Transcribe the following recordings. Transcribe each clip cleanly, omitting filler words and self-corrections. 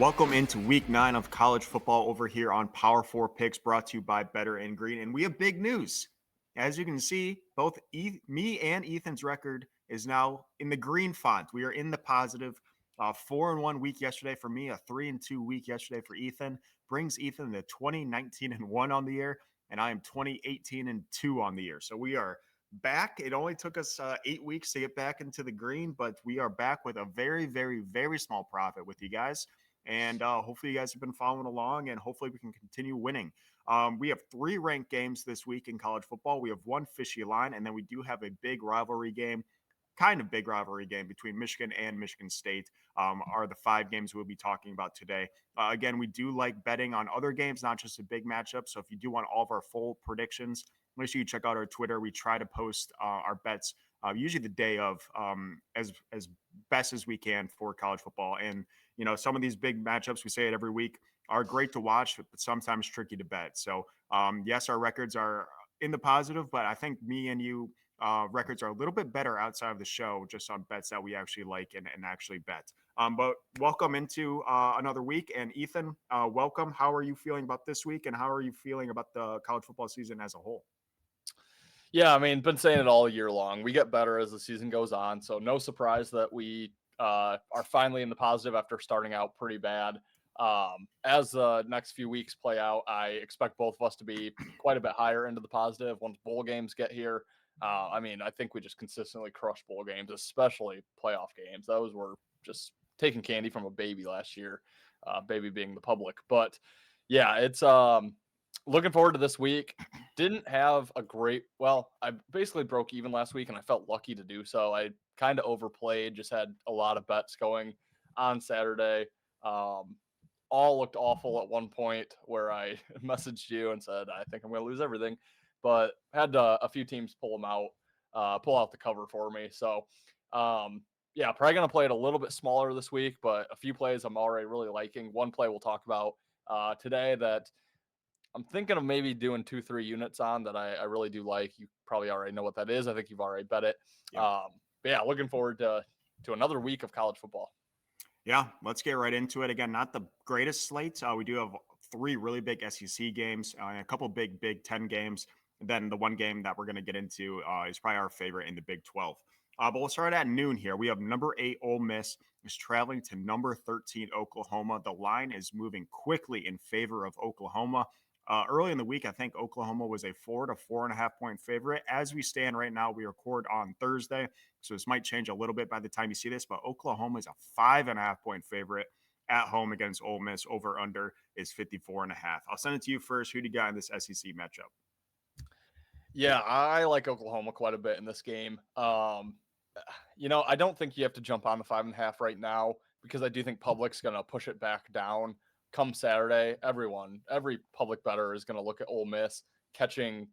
Welcome into week 9 of college football over here on Power 4 Picks, brought to you by Better and Green. And we have big news. As you can see, both me and Ethan's record is now in the green font. We are in the positive. 4-1 week yesterday for me, a 3-2 week yesterday for Ethan. Brings Ethan to 20-19-1 on the year, and I am 20-18-2 on the year. So we are back. It only took us 8 weeks to get back into the green, but we are back with a very, very, very small profit with you guys. And hopefully you guys have been following along, and hopefully we can continue winning. We have 3 ranked games this week in college football. We have 1 fishy line, and then we do have a big rivalry game, kind of big rivalry game between Michigan and Michigan State are the 5 games we'll be talking about today. Again, we do like betting on other games, not just a big matchup. So if you do want all of our full predictions, make sure you check out our Twitter. We try to post our bets usually the day of as best as we can for college football. And, you know, some of these big matchups, we say it every week, are great to watch, but sometimes tricky to bet. So, yes, our records are in the positive, but I think me and you records are a little bit better outside of the show, just on bets that we actually like and actually bet. But welcome into another week. And Ethan, welcome. How are you feeling about this week? And how are you feeling about the college football season as a whole? Yeah, I mean, been saying it all year long. We get better as the season goes on, so no surprise that we are finally in the positive after starting out pretty bad. As the next few weeks play out, I expect both of us to be quite a bit higher into the positive once bowl games get here. I mean, I think we just consistently crush bowl games, especially playoff games. Those were just taking candy from a baby last year, baby being the public. But yeah, it's looking forward to this week. Didn't have a great, well, I basically broke even last week and I felt lucky to do so. I kind of overplayed, just had a lot of bets going on Saturday. All looked awful at one point where I messaged you and said, I think I'm going to lose everything, but had a few teams pull out the cover for me. So, yeah, probably going to play it a little bit smaller this week, but a few plays I'm already really liking. One play we'll talk about today that I'm thinking of maybe doing 2-3 units on that I really do like. You probably already know what that is. I think you've already bet it. Yeah. But yeah, looking forward to another week of college football. Yeah, let's get right into it. Again, not the greatest slate. We do have 3 really big SEC games and a couple big Big Ten games. And then the one game that we're going to get into is probably our favorite in the Big 12. But we'll start at noon here. We have number 8 Ole Miss is traveling to number 13 Oklahoma. The line is moving quickly in favor of Oklahoma. Early in the week, I think Oklahoma was a 4 to 4.5 point favorite. As we stand right now, we record on Thursday, so this might change a little bit by the time you see this. But Oklahoma is a 5.5 point favorite at home against Ole Miss. Over under is 54.5. I'll send it to you first. Who do you got in this SEC matchup? Yeah, I like Oklahoma quite a bit in this game. I don't think you have to jump on the 5.5 right now because I do think public's going to push it back down come Saturday. Every public bettor is going to look at Ole Miss catching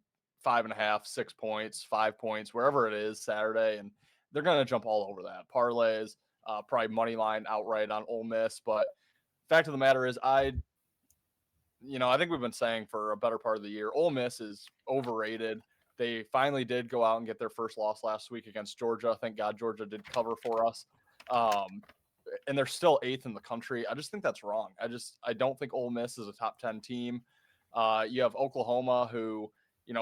5.5, 6 points, 5 points, wherever it is Saturday, and they're going to jump all over that. Parlays, probably money line outright on Ole Miss. But fact of the matter is, I think we've been saying for a better part of the year, Ole Miss is overrated. They finally did go out and get their first loss last week against Georgia. Thank God Georgia did cover for us. And they're still 8th in the country. I just think that's wrong. I don't think Ole Miss is a top 10 team. You have Oklahoma who,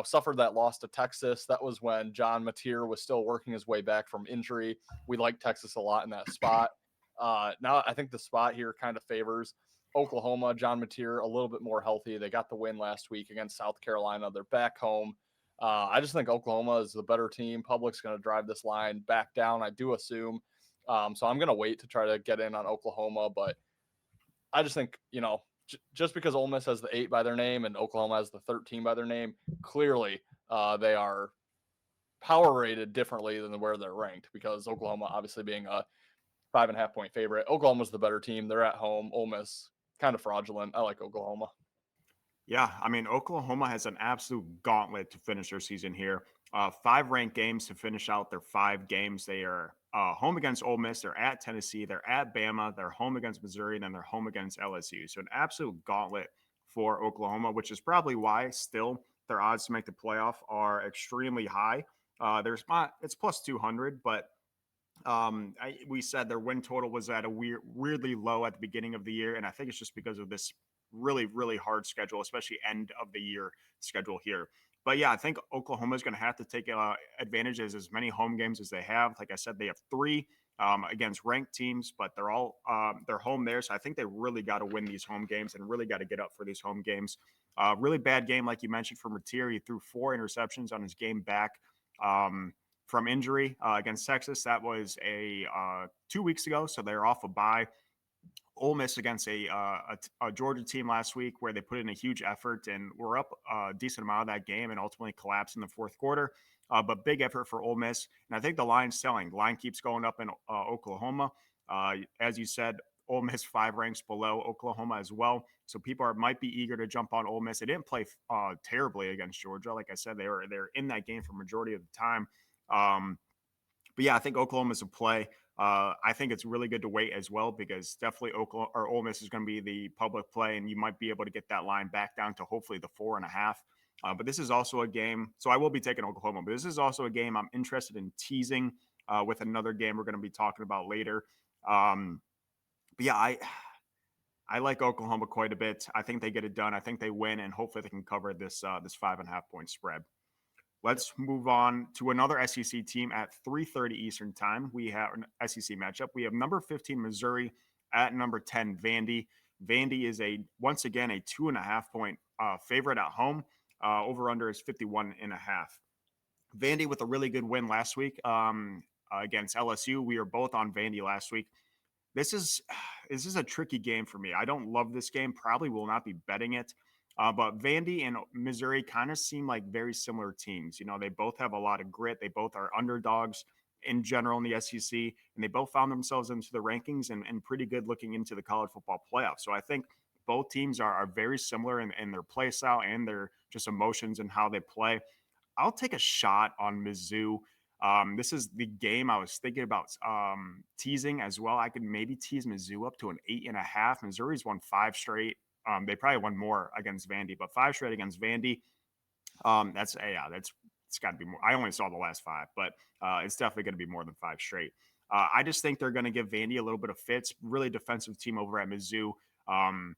suffered that loss to Texas. That was when John Mateer was still working his way back from injury. We like Texas a lot in that spot. Now I think the spot here kind of favors Oklahoma. John Mateer a little bit more healthy. They got the win last week against South Carolina. They're back home. I just think Oklahoma is the better team. Public's going to drive this line back down, I do assume. So I'm going to wait to try to get in on Oklahoma. But I just think, just because Ole Miss has the 8 by their name and Oklahoma has the 13 by their name, clearly they are power rated differently than where they're ranked, because Oklahoma obviously being a 5.5 point favorite. Oklahoma's the better team. They're at home. Ole Miss kind of fraudulent. I like Oklahoma. Yeah, I mean, Oklahoma has an absolute gauntlet to finish their season here. 5 ranked games to finish out their 5 games. They are home against Ole Miss. They're at Tennessee. They're at Bama. They're home against Missouri. And then they're home against LSU. So an absolute gauntlet for Oklahoma, which is probably why still their odds to make the playoff are extremely high. It's plus 200, but We said their win total was at a weirdly low at the beginning of the year, and I think it's just because of this really hard schedule, especially end of the year schedule here. But yeah, I think Oklahoma is going to have to take advantage of as many home games as they have. Like I said, they have three against ranked teams, but they're home there, so I think they really got to win these home games and really got to get up for these home games. Really bad game, like you mentioned, for Mateer. He threw 4 interceptions on his game back. Um, from injury against Texas. That was 2 weeks ago, so they're off a bye. Ole Miss against a Georgia team last week where they put in a huge effort and were up a decent amount of that game and ultimately collapsed in the fourth quarter. But big effort for Ole Miss, and I think the line's selling. The line keeps going up in Oklahoma. As you said, Ole Miss 5 ranks below Oklahoma as well, so people might be eager to jump on Ole Miss. They didn't play terribly against Georgia, like I said. They're in that game for majority of the time. Um, but yeah, I think Oklahoma's a play. I think it's really good to wait as well because definitely Oklahoma or Ole Miss is going to be the public play, and you might be able to get that line back down to hopefully the 4.5. But this is also a game, so I will be taking Oklahoma. But this is also a game I'm interested in teasing with another game we're going to be talking about later. Um, but yeah, I like Oklahoma quite a bit. I think they get it done. I think they win, and hopefully they can cover this 5.5 point spread. Let's move on to another SEC team at 3:30 Eastern Time. We have an SEC matchup. We have number 15 Missouri at number 10 Vandy. Vandy is once again a 2.5 point favorite at home. Over under is 51.5. Vandy with a really good win last week against LSU. We were both on Vandy last week. This is this is a tricky game for me. I don't love this game. Probably will not be betting it. But Vandy and Missouri kind of seem like very similar teams. You know, they both have a lot of grit. They both are underdogs in general in the SEC, and they both found themselves into the rankings and pretty good looking into the college football playoff. So I think both teams are very similar in their play style and their just emotions and how they play. I'll take a shot on Mizzou. This is the game I was thinking about teasing as well. I could maybe tease Mizzou up to an 8.5. Missouri's won 5 straight. They probably won more against Vandy, but 5 straight against Vandy. That's it's got to be more. I only saw the last 5, but it's definitely going to be more than 5 straight. I just think they're going to give Vandy a little bit of fits. Really defensive team over at Mizzou. Um,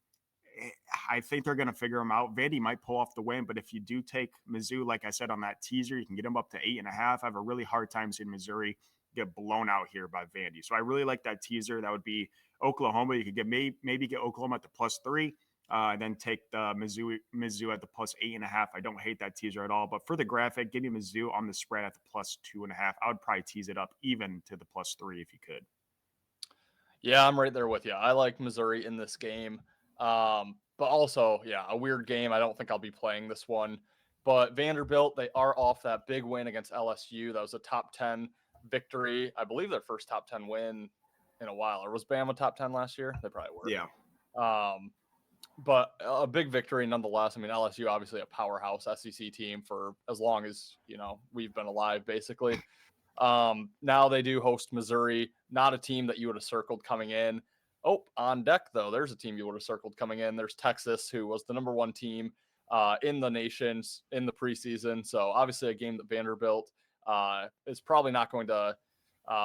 I think they're going to figure them out. Vandy might pull off the win, but if you do take Mizzou, like I said on that teaser, you can get them up to 8.5. I have a really hard time seeing Missouri get blown out here by Vandy. So I really like that teaser. That would be Oklahoma. You could maybe get Oklahoma at the +3. And then take the Mizzou at the +8.5. I don't hate that teaser at all. But for the graphic, give me Mizzou on the spread at the +2.5. I would probably tease it up even to the +3 if you could. Yeah, I'm right there with you. I like Missouri in this game. But also, yeah, a weird game. I don't think I'll be playing this one. But Vanderbilt, they are off that big win against LSU. That was a top 10 victory. I believe their first top 10 win in a while. Or was Bama top 10 last year? They probably Yeah. were. But a big victory nonetheless. I mean, LSU obviously a powerhouse SEC team for as long as, we've been alive, basically. Now they do host Missouri, not a team that you would have circled coming in. Oh, on deck, though, there's a team you would have circled coming in. There's Texas, who was the number 1 team in the nations in the preseason. So obviously a game that Vanderbilt is probably not going to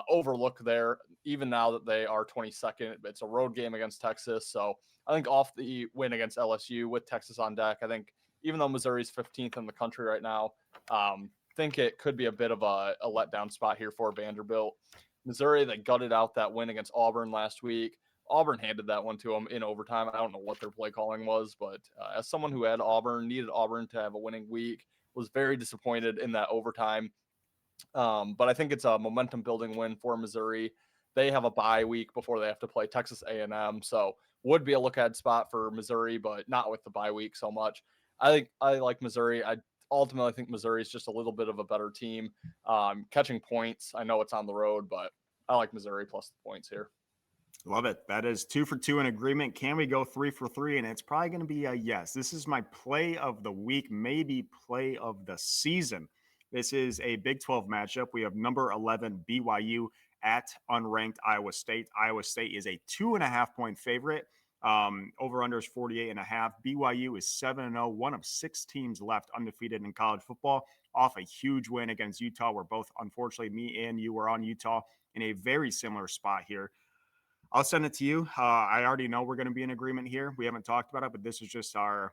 overlook there, even now that they are 22nd. It's a road game against Texas. So I think off the win against LSU with Texas on deck, I think even though Missouri's 15th in the country right now, think it could be a bit of a letdown spot here for Vanderbilt. Missouri, they gutted out that win against Auburn last week. Auburn handed that one to them in overtime. I don't know what their play calling was, but as someone who had Auburn, needed Auburn to have a winning week, was very disappointed in that overtime. But I think it's a momentum building win for Missouri. They have a bye week before they have to play Texas A&M, so would be a look ahead spot for Missouri, but not with the bye week so much. I think I like Missouri. I ultimately think Missouri is just a little bit of a better team. Catching points, I know it's on the road, but I like Missouri plus the points here. Love it. That is 2 for 2 in agreement. Can we go 3 for 3? And it's probably going to be a yes. This is my play of the week, maybe play of the season. This is a Big 12 matchup. We have number 11 BYU at unranked Iowa State. Iowa State is a 2.5 point favorite. Over under is 48.5. BYU is 7-0, one of 6 teams left undefeated in college football, off a huge win against Utah. Where both, unfortunately, me and you were on Utah. in a very similar spot here. I'll send it to you. I already know we're going to be in agreement here. We haven't talked about it, but this is just our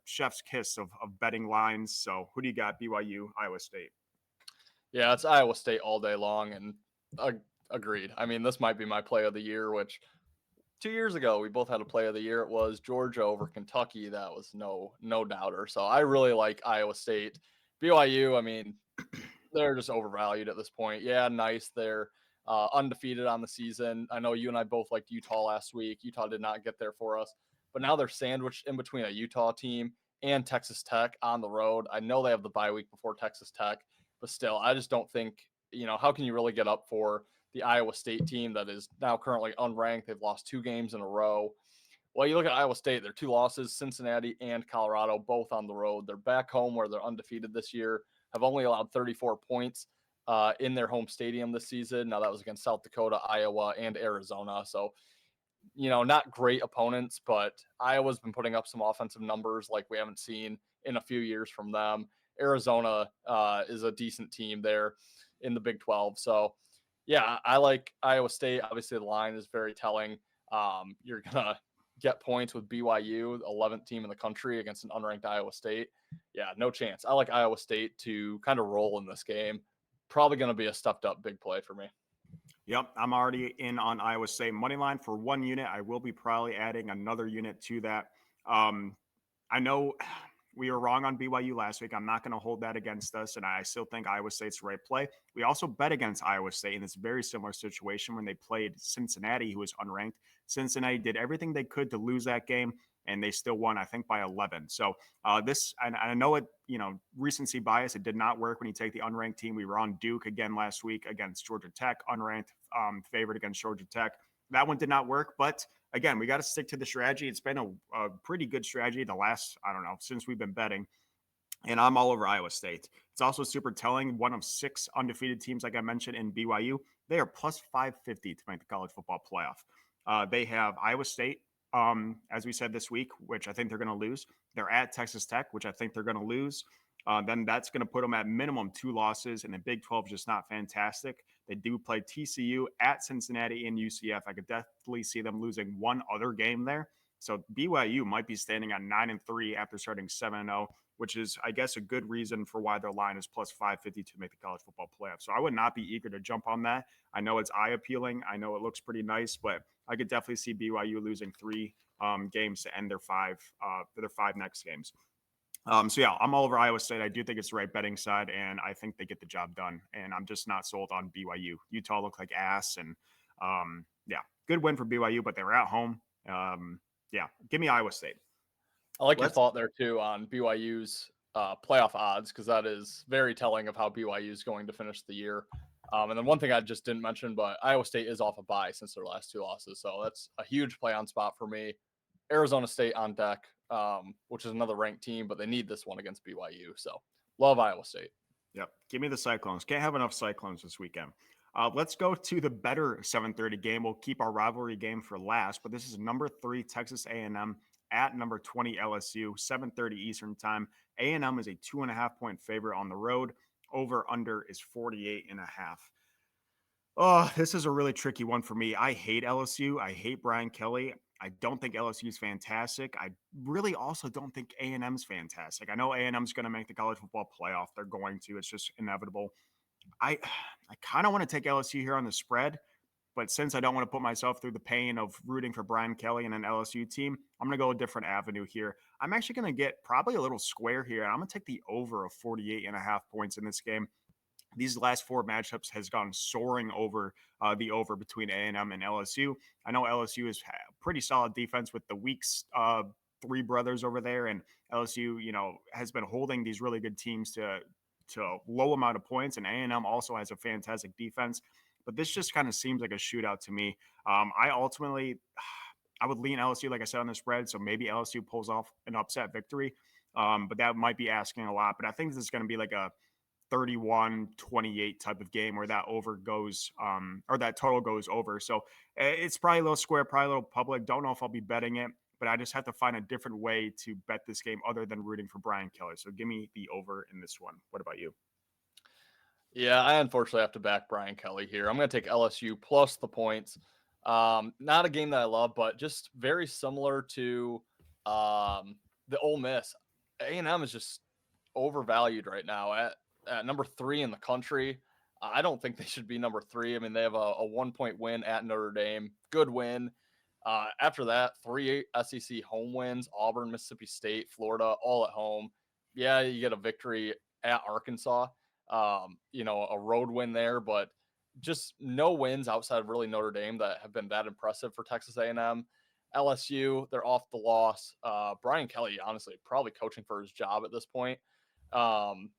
chef's kiss of betting lines. So who do you got? BYU, Iowa State. Yeah, it's Iowa State all day long, and agreed. I mean, this might be my play of the year, which 2 years ago we both had a play of the year. It was Georgia over Kentucky. That was no doubter. So I really like Iowa State. BYU, I mean, they're just overvalued at this point. Yeah, nice. They're undefeated on the season. I know you and I both liked Utah last week. Utah did not get there for us, but now they're sandwiched in between a Utah team and Texas Tech on the road. I know they have the bye week before Texas Tech, but still, I just don't think, how can you really get up for the Iowa State team that is now currently unranked? They've lost 2 games in a row. Well, you look at Iowa State, their 2 losses, Cincinnati and Colorado, both on the road. They're back home where they're undefeated this year, have only allowed 34 points in their home stadium this season. Now that was against South Dakota, Iowa, and Arizona. So, not great opponents, but Iowa's been putting up some offensive numbers like we haven't seen in a few years from them. Arizona is a decent team there in the Big 12. So, yeah, I like Iowa State. Obviously, the line is very telling. You're going to get points with BYU, 11th team in the country, against an unranked Iowa State. Yeah, no chance. I like Iowa State to kind of roll in this game. Probably going to be a stuffed up big play for me. Yep, I'm already in on Iowa State money line for 1 unit. I will be probably adding another unit to that. I know we were wrong on BYU last week. I'm not going to hold that against us, and I still think Iowa State's the right play. We also bet against Iowa State in this very similar situation when they played Cincinnati, who was unranked. Cincinnati did everything they could to lose that game, and they still won, I think, by 11. So I know it, recency bias. It did not work when you take the unranked team. We were on Duke again last week against Georgia Tech, unranked, favored against Georgia Tech. That one did not work, but again, we got to stick to the strategy. It's been a pretty good strategy the last, I don't know, since we've been betting. And I'm all over Iowa State. It's also super telling. One of 6 undefeated teams, like I mentioned, in BYU, they are plus 550 to make the college football playoff. They have Iowa State, as we said this week, which I think they're going to lose. They're at Texas Tech, which I think they're going to lose. Then that's going to put them at minimum 2 losses, and the Big 12 is just not fantastic. They do play TCU at Cincinnati and UCF. I could definitely see them losing one other game there. So BYU might be standing at 9-3 after starting 7-0, which is, I guess, a good reason for why their line is plus 550 to make the college football playoff. So I would not be eager to jump on that. I know it's eye appealing. I know it looks pretty nice, but I could definitely see BYU losing 3 games to end their 5 next games. So yeah, I'm all over Iowa State. I do think it's the right betting side, and I think they get the job done. And I'm just not sold on BYU. Utah looked like ass, and yeah, good win for BYU, but they were at home. Yeah, give me Iowa State. I like your thought there too on BYU's playoff odds, because that is very telling of how BYU is going to finish the year. And then one thing I just didn't mention, but Iowa State is off a bye since their last 2 losses, so that's a huge play on spot for me. Arizona State on deck, which is another ranked team, but they need this one against BYU. So love Iowa State. Yep. Give me the Cyclones. Can't have enough Cyclones this weekend. Let's go to the better 7:30 game. We'll keep our rivalry game for last, but this is number 3 Texas A&M at number 20 LSU, 7:30 Eastern time. A&M is a 2.5-point favorite on the road. Over under is 48.5. Oh, this is a really tricky one for me. I hate LSU. I hate Brian Kelly. I don't think LSU is fantastic. I really also don't think A&M is fantastic. I know A&M is going to make the college football playoff. They're going to. It's just inevitable. I kind of want to take LSU here on the spread, but since I don't want to put myself through the pain of rooting for Brian Kelly and an LSU team, I'm going to go a different avenue here. I'm actually going to get probably a little square here. I'm going to take the over of 48.5 points in this game. These last 4 matchups has gone soaring over the over between A&M and LSU. I know LSU is pretty solid defense with the Weeks 3 brothers over there, and LSU, has been holding these really good teams to low amount of points, and A&M also has a fantastic defense. But this just kind of seems like a shootout to me. I would lean LSU, like I said, on the spread, so maybe LSU pulls off an upset victory, but that might be asking a lot. But I think this is going to be like a 31-28 type of game where that over goes or that total goes over. So it's probably a little square, probably a little public. Don't know if I'll be betting it, but I just have to find a different way to bet this game other than rooting for Brian Kelly. So give me the over in this one. What about you? Yeah, I unfortunately have to back Brian Kelly here. I'm going to take LSU plus the points. Not a game that I love, but just very similar to the Ole Miss. A&M is just overvalued right now at number 3 in the country. I don't think they should be number 3. I mean, they have a 1-point win at Notre Dame. Good win. After that, 3 SEC home wins: Auburn, Mississippi State, Florida, all at home. Yeah, you get a victory at Arkansas. A road win there, but just no wins outside of really Notre Dame that have been that impressive for Texas A&M. LSU, they're off the loss. Brian Kelly, honestly, probably coaching for his job at this point. Um,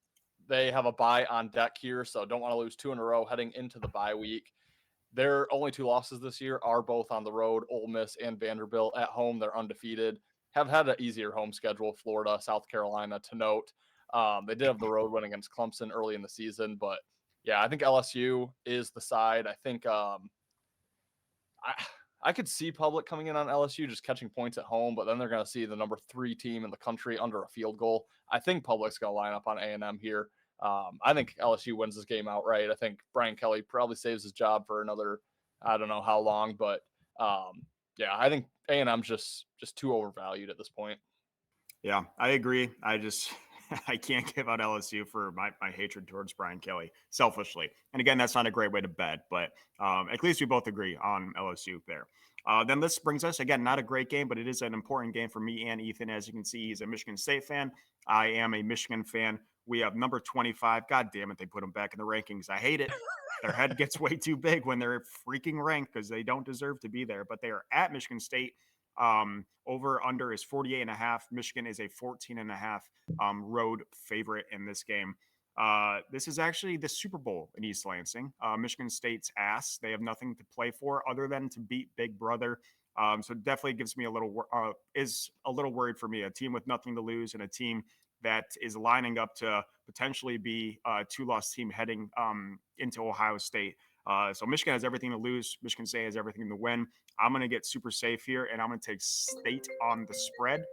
they have a bye on deck here, so don't want to lose 2 in a row heading into the bye week. Their only 2 losses this year are both on the road. Ole Miss and Vanderbilt at home, they're undefeated. Have had an easier home schedule: Florida, South Carolina, to note. They did have the road win against Clemson early in the season, but yeah, I think LSU is the side. I think I could see public coming in on LSU just catching points at home, but then they're going to see the number 3 team in the country under a field goal. I think public's going to line up on A&M here. I think LSU wins this game outright. I think Brian Kelly probably saves his job for another, I don't know how long, but yeah, I think A&M's just too overvalued at this point. Yeah, I agree. I can't give out LSU for my hatred towards Brian Kelly selfishly. And again, that's not a great way to bet, but at least we both agree on LSU there. Then this brings us again, not a great game, but it is an important game for me and Ethan. As you can see, he's a Michigan State fan. I am a Michigan fan. We have number 25. God damn it, they put him back in the rankings. I hate it. Their head gets way too big when they're freaking ranked because they don't deserve to be there. But they are at Michigan State. Over under is 48.5. Michigan is a 14.5 road favorite in this game. This is actually the Super Bowl in East Lansing. Michigan State's ass. They have nothing to play for other than to beat Big Brother. So it definitely gives me is a little worried for me. A team with nothing to lose and a team that is lining up to potentially be a 2-loss team heading into Ohio State. So Michigan has everything to lose. Michigan State has everything to win. I'm going to get super safe here, and I'm going to take State on the spread.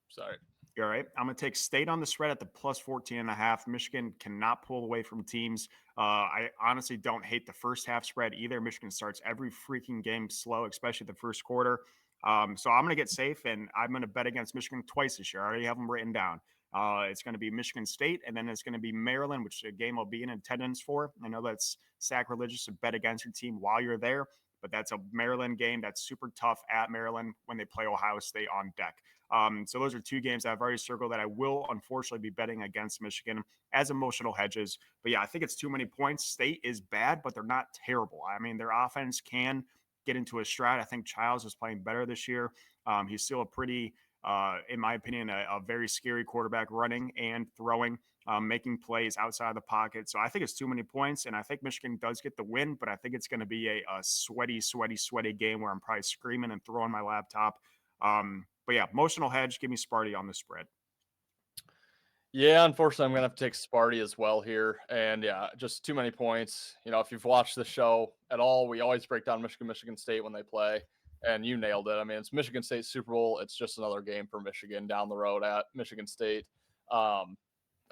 Sorry. You're all right. I'm going to take State on the spread at the plus 14.5. Michigan cannot pull away from teams. I honestly don't hate the first half spread either. Michigan starts every freaking game slow, especially the first quarter. So I'm going to get safe, and I'm going to bet against Michigan twice this year. I already have them written down. It's going to be Michigan State, and then it's going to be Maryland, which is a game I'll be in attendance for. I know that's sacrilegious to bet against your team while you're there, but that's a Maryland game that's super tough at Maryland when they play Ohio State on deck. So those are 2 games I've already circled that I will unfortunately be betting against Michigan as emotional hedges. But yeah, I think it's too many points. State is bad, but they're not terrible. I mean, their offense can get into a stride. I think Childs is playing better this year. He's still a pretty, in my opinion, a very scary quarterback, running and throwing, making plays outside the pocket. So I think it's too many points, and I think Michigan does get the win, but I think it's going to be a sweaty game where I'm probably screaming and throwing my laptop. But yeah, emotional hedge. Give me Sparty on the spread. Yeah, unfortunately, I'm going to have to take Sparty as well here. And yeah, just too many points. If you've watched the show at all, we always break down Michigan State when they play. And you nailed it. I mean, it's Michigan State Super Bowl. It's just another game for Michigan down the road at Michigan State. A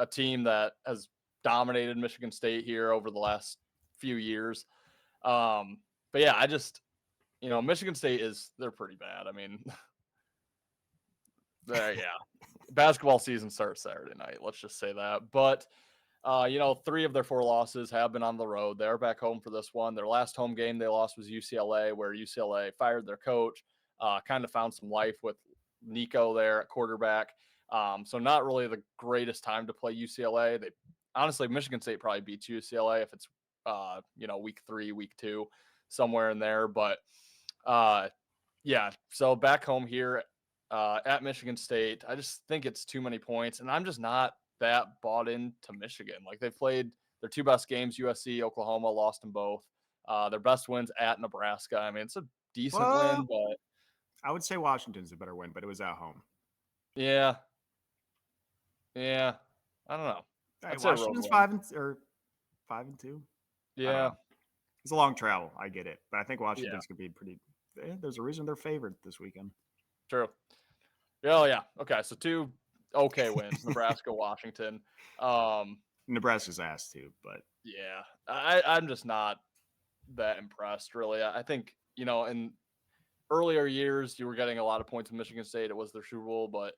team that has dominated Michigan State here over the last few years. But yeah, Michigan State they're pretty bad. I mean, yeah, basketball season starts Saturday night. Let's just say that. But 3 of their 4 losses have been on the road. They're back home for this one. Their last home game they lost was UCLA, where UCLA fired their coach, kind of found some life with Nico there at quarterback. So not really the greatest time to play UCLA. Honestly, Michigan State probably beats UCLA if it's, week 3, week 2, somewhere in there. But yeah, so back home here at Michigan State, I just think it's too many points, and I'm just not that bought into Michigan. Like, they've played their 2 best games, USC, Oklahoma, lost them both. Their best wins at Nebraska. I mean, it's a decent win, but I would say Washington's a better win, but it was at home. Yeah, I don't know. Hey, Washington's 5-2. Yeah, It's a long travel. I get it, but I think Washington's yeah, gonna be pretty. There's a reason they're favored this weekend. true. Oh yeah. Okay, so 2 okay wins: Nebraska, Washington. Nebraska's ass too, but Yeah, I'm just not that impressed, really. I think, in earlier years, you were getting a lot of points in Michigan State. It was their Super Bowl, but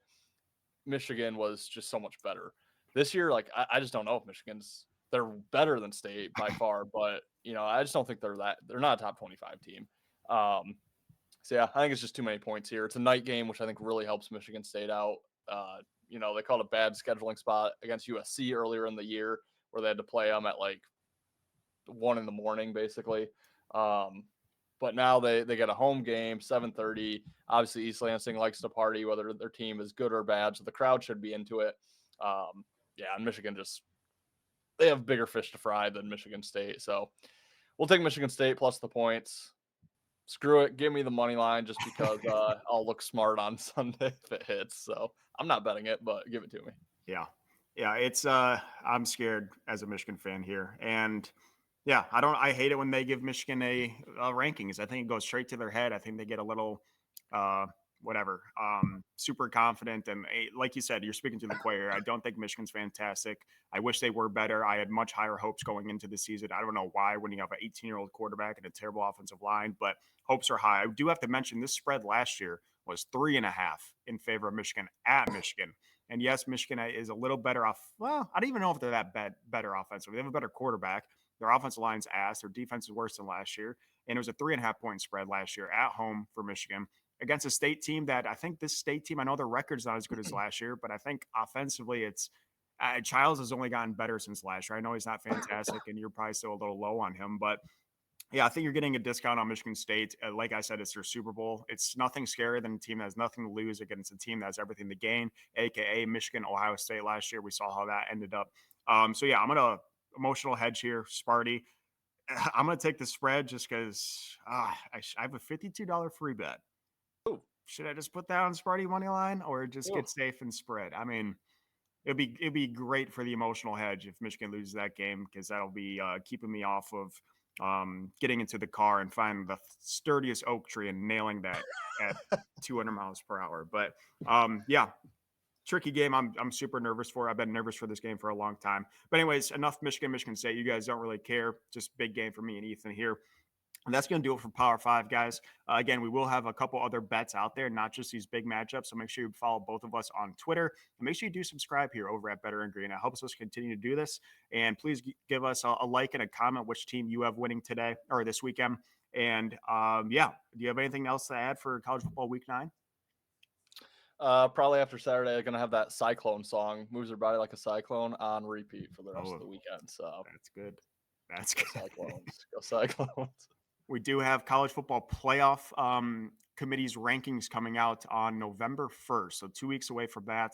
Michigan was just so much better. This year, like, I just don't know if they're better than State by far, but, I just don't think they're not a top 25 team. So, yeah, I think it's just too many points here. It's a night game, which I think really helps Michigan State out. They called a bad scheduling spot against USC earlier in the year where they had to play them at like 1 a.m, basically. But now they get a home game, 7:30. Obviously, East Lansing likes to party, whether their team is good or bad, so the crowd should be into it. And Michigan they have bigger fish to fry than Michigan State. So we'll take Michigan State plus the points. Screw it. Give me the money line just because I'll look smart on Sunday if it hits. So I'm not betting it, but give it to me. yeah. Yeah, it's I'm scared as a Michigan fan here. And yeah, I hate it when they give Michigan a rankings. I think it goes straight to their head. I think they get a little super confident. And like you said, you're speaking to the choir. I don't think Michigan's fantastic. I wish they were better. I had much higher hopes going into the season. I don't know why when you have an 18-year-old quarterback and a terrible offensive line, but hopes are high. I do have to mention this spread last year was 3.5 in favor of Michigan at Michigan. And yes, Michigan is a little better off. Well, I don't even know if they're that better offensively. They have a better quarterback. Their offensive line's ass. Their defense is worse than last year. And it was a 3.5-point spread last year at home for Michigan against a State team that I think this State team, I know their record's not as good as last year, but I think offensively it's Childs has only gotten better since last year. I know he's not fantastic and you're probably still a little low on him, but yeah, I think you're getting a discount on Michigan State. Like I said, it's their Super Bowl. It's nothing scarier than a team that has nothing to lose against a team that has everything to gain, aka Michigan, Ohio State last year. We saw how that ended up. So yeah, I'm gonna emotional hedge here, Sparty. I'm gonna take the spread just because I have a $52 free bet. Ooh. Should I just put that on Sparty money line or just Ooh. get safe and spread? I mean, it'd be great for the emotional hedge if Michigan loses that game because that'll be keeping me off of getting into the car and finding the sturdiest oak tree and nailing that at 200 miles per hour. But yeah, tricky game. I'm super nervous for. I've been nervous for this game for a long time. But anyways, enough Michigan State. You guys don't really care. Just big game for me and Ethan here. And that's going to do it for Power 5, guys. Again, we will have a couple other bets out there, not just these big matchups. So make sure you follow both of us on Twitter. And make sure you do subscribe here over at Better and Green. It helps us continue to do this. And please give us a like and a comment which team you have winning today or this weekend. And yeah, do you have anything else to add for college football week 9? Probably after Saturday, I'm going to have that Cyclone song, Moves Her Body Like a Cyclone, on repeat for the rest of the weekend. So that's good. That's good. Cyclones. Go Cyclones. We do have college football playoff committee's rankings coming out on November 1st. So 2 weeks away from that.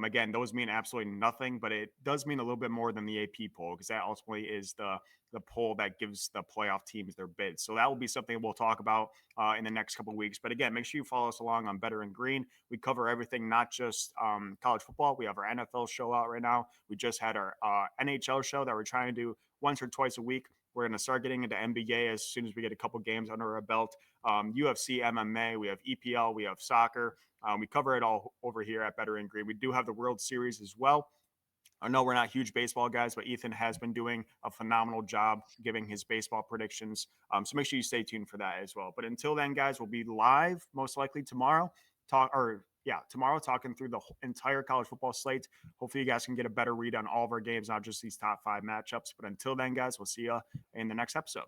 Again, those mean absolutely nothing, but it does mean a little bit more than the AP poll because that ultimately is the poll that gives the playoff teams their bids. So that will be something we'll talk about in the next couple of weeks. But again, make sure you follow us along on Better and Green. We cover everything, not just college football. We have our NFL show out right now. We just had our NHL show that we're trying to do once or twice a week. We're going to start getting into NBA as soon as we get a couple games under our belt. UFC, MMA, we have EPL, we have soccer. We cover it all over here at Better and Green. We do have the World Series as well. I know we're not huge baseball guys, but Ethan has been doing a phenomenal job giving his baseball predictions. So make sure you stay tuned for that as well. But until then, guys, we'll be live most likely tomorrow. Tomorrow talking through the entire college football slate. Hopefully you guys can get a better read on all of our games, not just these top 5 matchups. But until then, guys, we'll see you in the next episode.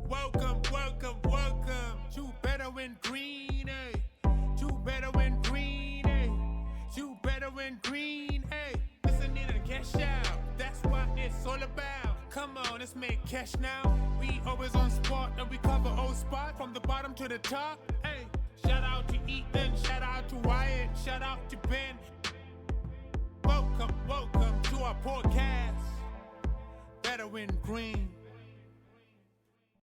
Welcome to Better and Green, to Better and Green, to Better and Green, listening to cash out, that's what it's all about. Come on, let's make cash now. We always on spot and we cover all spot from the bottom to the top. Hey, shout out to Ethan, shout out to Wyatt, shout out to Ben. Welcome to our podcast, Better and Green.